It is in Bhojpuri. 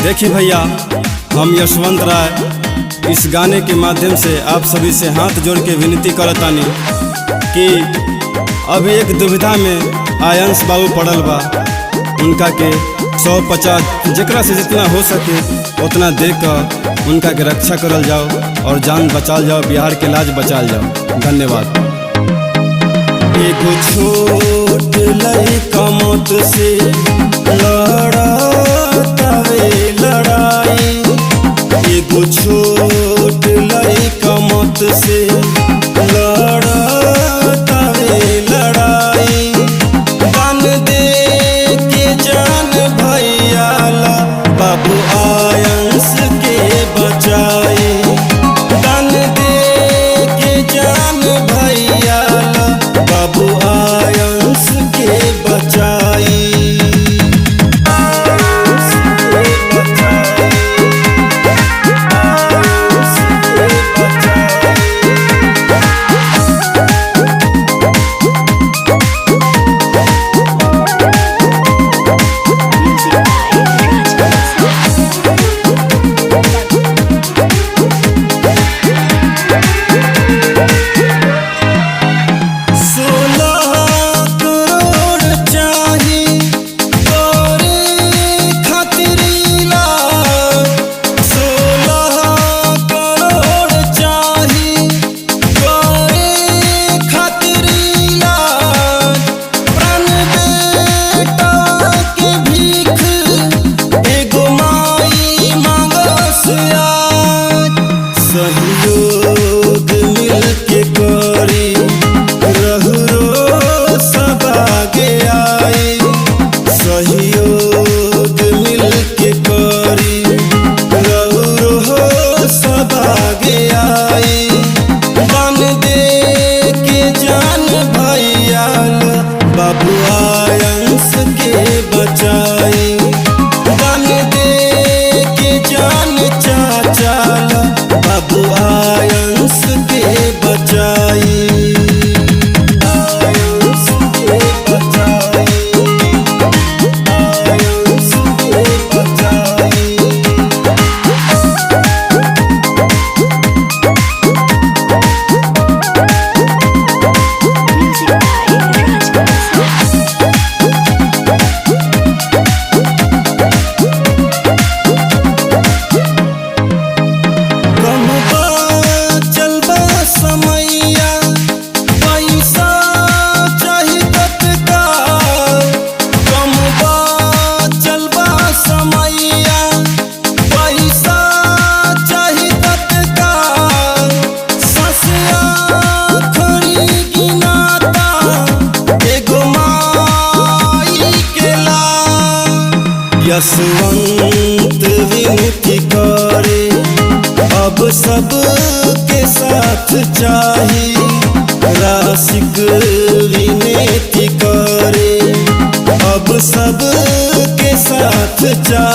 देखिए भैया, हम यशवंत राय इस गाने के माध्यम से आप सभी से हाथ जोड़ के विनती करतानी कि अभी एक दुविधा में आयंस बाबू पड़ल बा। उनका के 150 जकरा से जितना हो सके उतना दे कर उनका के रक्षा करल जाओ और जान बचाल जाओ, बिहार के लाज बचाल जाओ। धन्यवाद। एगो छोट लड़का मौत से लड़ातावे लड़ाई, एगो छोट लड़का मौत से लड़ातावे लड़ाई। दान दे के जान भैया ला बाबू आयंस के बचाए। दान दे के जान भैया ला बाबू आयंस के बचाई। सहयोग मिलके करी रहरो सब आगे आई। सहयोग मिलके करी रहरो सब आगे आई। दान दे के जान भैया ला बाबू आयंस के बचाई। दान दे के जान चाचा ला बाबू आयंस के बचाई। आयंस के बचाई, आयंस के बचाई। यशवंत विनती करे अब सब के साथ चाही। राशिक विनती करे अब सब के साथ चाही।